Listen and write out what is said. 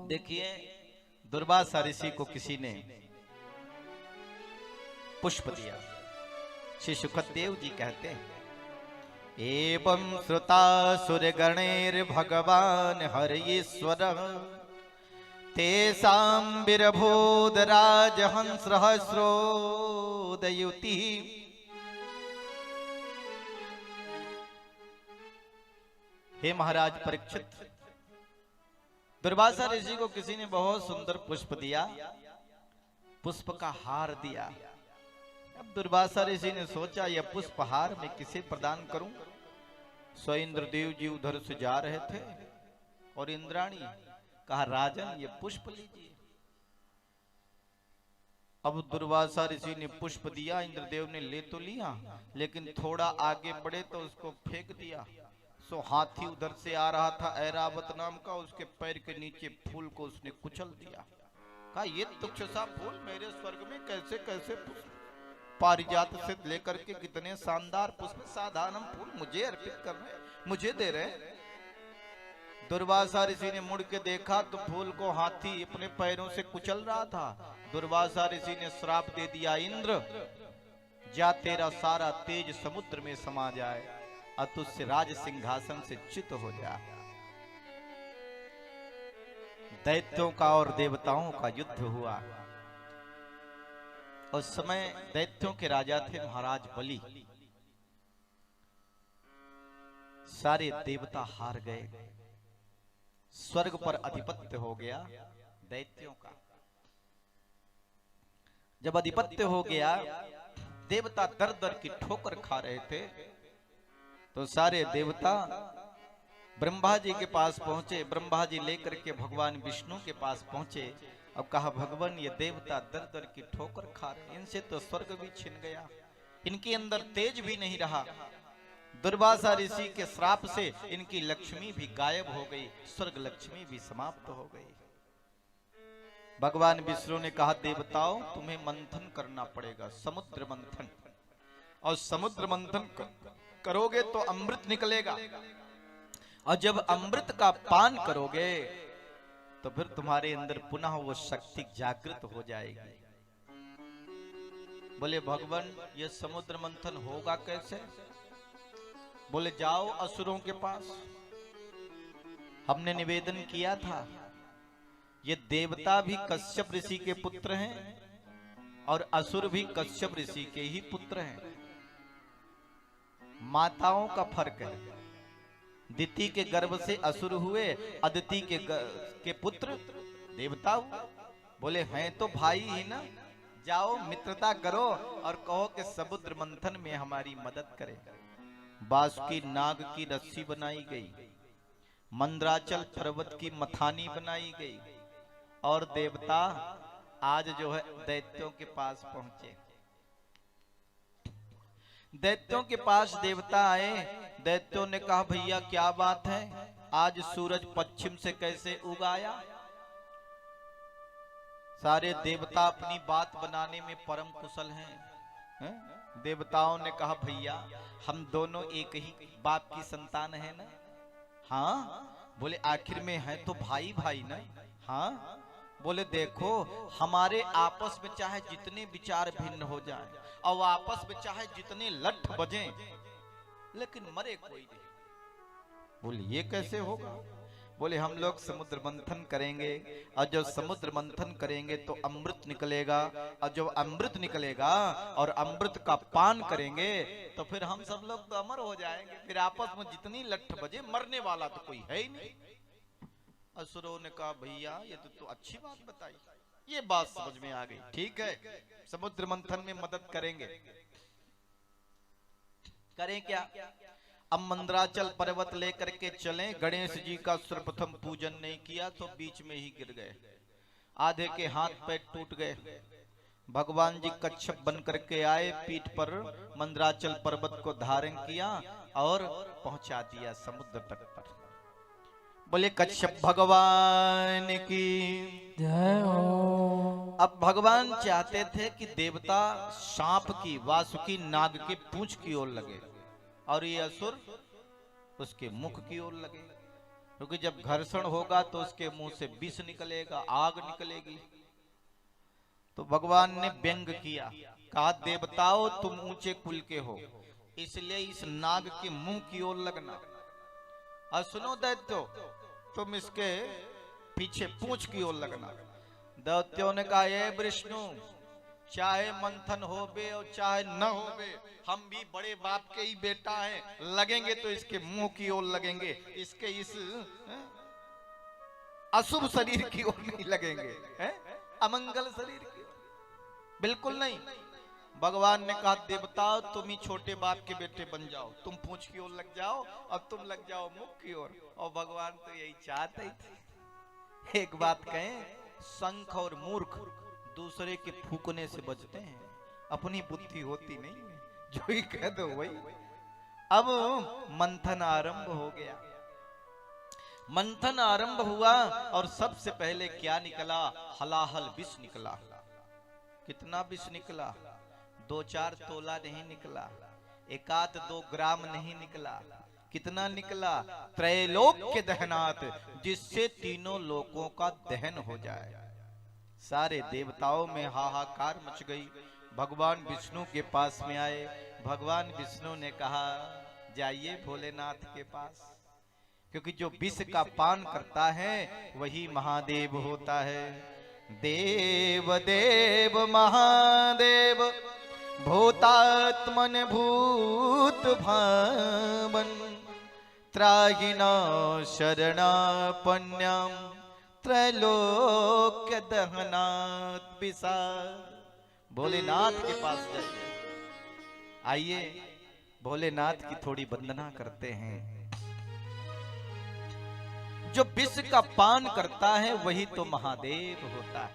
देखिए, दुर्वासा ऋषि को किसी ने पुष्प दिया। श्री सुखदेव जी कहते हैं, एवं श्रुता सुरगणेर भगवान हरीश्वर तेषां विरभूद राजहंस सहस्रोदयुति। हे महाराज परीक्षित, दुर्वासा ऋषि को किसी ने बहुत सुंदर पुष्प दिया, पुष्प का हार दिया। अब दुर्वासा ऋषि ने सोचा, यह पुष्प हार मैं किसे प्रदान करूं। सो इंद्रदेव जी उधर से जा रहे थे और इंद्राणी कहा, राजन ये पुष्प लीजिए। अब दुर्वासा ऋषि ने पुष्प दिया, इंद्रदेव ने ले तो लिया, लेकिन थोड़ा आगे बढ़े तो उसको फेंक दिया। सो हाथी उधर से आ रहा था ऐरावत नाम का, उसके पैर के नीचे फूल को उसने कुचल दिया। कहा, ये तुच्छ सा फूल मेरे स्वर्ग में कैसे कैसे पुष्प, पारिजात से लेकर के कितने शानदार पुष्प, साधारण फूल मुझे अर्पित कर रहे, मुझे दे रहे। दुर्वासा ऋषि ने मुड़ के देखा तो फूल को हाथी अपने पैरों से कुचल रहा था। दुर्वासा ऋषि ने श्राप दे दिया, इंद्र जा तेरा सारा तेज समुद्र में समा जाए और तुझसे राज सिंहासन से च्युत हो जा। दैत्यों का और देवताओं का युद्ध हुआ। उस समय दैत्यों के राजा थे महाराज बलि। सारे देवता हार गए, स्वर्ग पर अधिपत्य हो गया दैत्यों का। जब अधिपत्य हो गया, देवता दर दर की ठोकर खा रहे थे, तो सारे देवता ब्रह्मा जी के पास पहुंचे। ब्रह्मा जी लेकर के भगवान विष्णु के पास पहुंचे। अब कहा, भगवान ये देवता दर दर की ठोकर खा रहे, इनसे तो स्वर्ग भी छिन गया, इनके अंदर तेज भी नहीं रहा। दुर्वासा ऋषि के श्राप से इनकी लक्ष्मी भी गायब हो गई, स्वर्ग लक्ष्मी भी समाप्त हो गई। भगवान विष्णु ने कहा, देवताओं तुम्हें मंथन करना पड़ेगा, समुद्र मंथन, और समुद्र मंथन करोगे तो अमृत निकलेगा, और जब अमृत का पान करोगे तो फिर तुम्हारे अंदर पुनः वो शक्ति जागृत हो जाएगी। बोले, भगवान ये समुद्र मंथन होगा कैसे? बोले, जाओ असुरों के पास, हमने निवेदन किया था, ये देवता भी कश्यप ऋषि के पुत्र हैं और असुर भी कश्यप ऋषि के ही पुत्र हैं। माताओं का फर्क है, दिति के गर्भ से असुर हुए, अदिति के पुत्र देवता हुए। बोले, हैं तो भाई ही ना, जाओ मित्रता करो और कहो कि समुद्र मंथन में हमारी मदद करें। बासुकी नाग की रस्सी बनाई गई, मंदराचल पर्वत की मथानी बनाई गई, और देवता आज जो है दैत्यों के पास पहुंचे। दैत्यों के पास देवता आए। दैत्यों ने कहा, भैया क्या बात है, आज सूरज पश्चिम से कैसे उगाया? सारे देवता अपनी बात बनाने में परम कुशल हैं। देवताओं ने कहा, भैया हम दोनों एक ही बाप की संतान है ना? हाँ। बोले, आखिर में है तो भाई भाई ना? हाँ। बोले, देखो हमारे आपस में चाहे जितने विचार भिन्न हो जाएं और आपस में चाहे जितने लठ बजें, लेकिन मरे कोई नहीं। बोले, ये कैसे होगा? बोले, हम लोग समुद्र मंथन करेंगे, और जब समुद्र मंथन करेंगे तो अमृत निकलेगा, और जब अमृत निकलेगा और अमृत का पान करेंगे तो फिर हम सब लोग तो अमर हो जाएंगे, फिर आपस में जितनी लठ बजे मरने वाला तो कोई है ही नहीं। असुरों ने कहा, भैया ये तो अच्छी बात बताई, ये बात समझ में आ गई, ठीक है समुद्र मंथन में मदद करेंगे। करें क्या? अब मंदराचल पर्वत लेकर के चलें। गणेश जी का सर्वप्रथम पूजन नहीं किया तो बीच में ही गिर गए, आधे के हाथ पैर टूट गए। भगवान जी कच्छप बन करके आए, पीठ पर मंदराचल पर्वत को धारण किया और पहुंचा दिया समुद्र तट पर। बोले, कच्छप भगवान की जय हो। अब भगवान चाहते थे कि देवता सांप की, वासुकी नाग के पूंछ की ओर लगे और ये असुर उसके मुख की ओर लगे। क्योंकि जब घर्षण होगा तो उसके मुंह से विष निकलेगा, आग निकलेगी। तो भगवान ने व्यंग किया, कहा देवताओं तुम ऊंचे कुल के हो, इसलिए इस नाग के मुंह की ओर लगना। और सुनो दैत्यो, तुम इसके पीछे पूंछ की ओर लगना। दैत्यों ने कहा ये विष्णु, चाहे मंथन होबे और चाहे न होबे, हम भी बड़े बाप के ही बेटा हैं, लगेंगे तो इसके मुंह की ओर लगेंगे, इसके इस अशुभ शरीर की ओर नहीं लगेंगे, अमंगल शरीर की ओर बिल्कुल नहीं। भगवान ने कहा देवताओं तुम ही छोटे बाप के बेटे बन जाओ, तुम पूंछ की ओर लग जाओ और तुम लग जाओ मुख की ओर। और भगवान तो यही चाहते ही थे। एक बात कहें, शंख और मूर्ख दूसरे के फूकने से बचते हैं, अपनी बुद्धि होती नहीं है, जो ही कह दो वही। अब मंथन आरंभ हो गया। मंथन आरंभ हुआ और सबसे पहले क्या निकला? हलाहल विष निकला। कितना विष निकला? 2-4 तोला नहीं निकला, 1-2 ग्राम नहीं निकला। कितना निकला? त्रैलोक्य दहनात, जिससे तीनों लोकों का दहन हो जाए। सारे देवताओं में हाहाकार मच गई। भगवान विष्णु के पास में आए। भगवान विष्णु ने कहा जाइए भोलेनाथ के पास, क्योंकि जो विष का पान करता है वही महादेव होता है। देव देव महादेव भूतात्मन भूत भावन, त्राहिना शरणापन्याम त्रैलोक्य दहनात् विषा। भोलेनाथ के पास जाइए। आइए भोलेनाथ की थोड़ी वंदना करते हैं। जो विष का पान करता है वही तो महादेव होता है।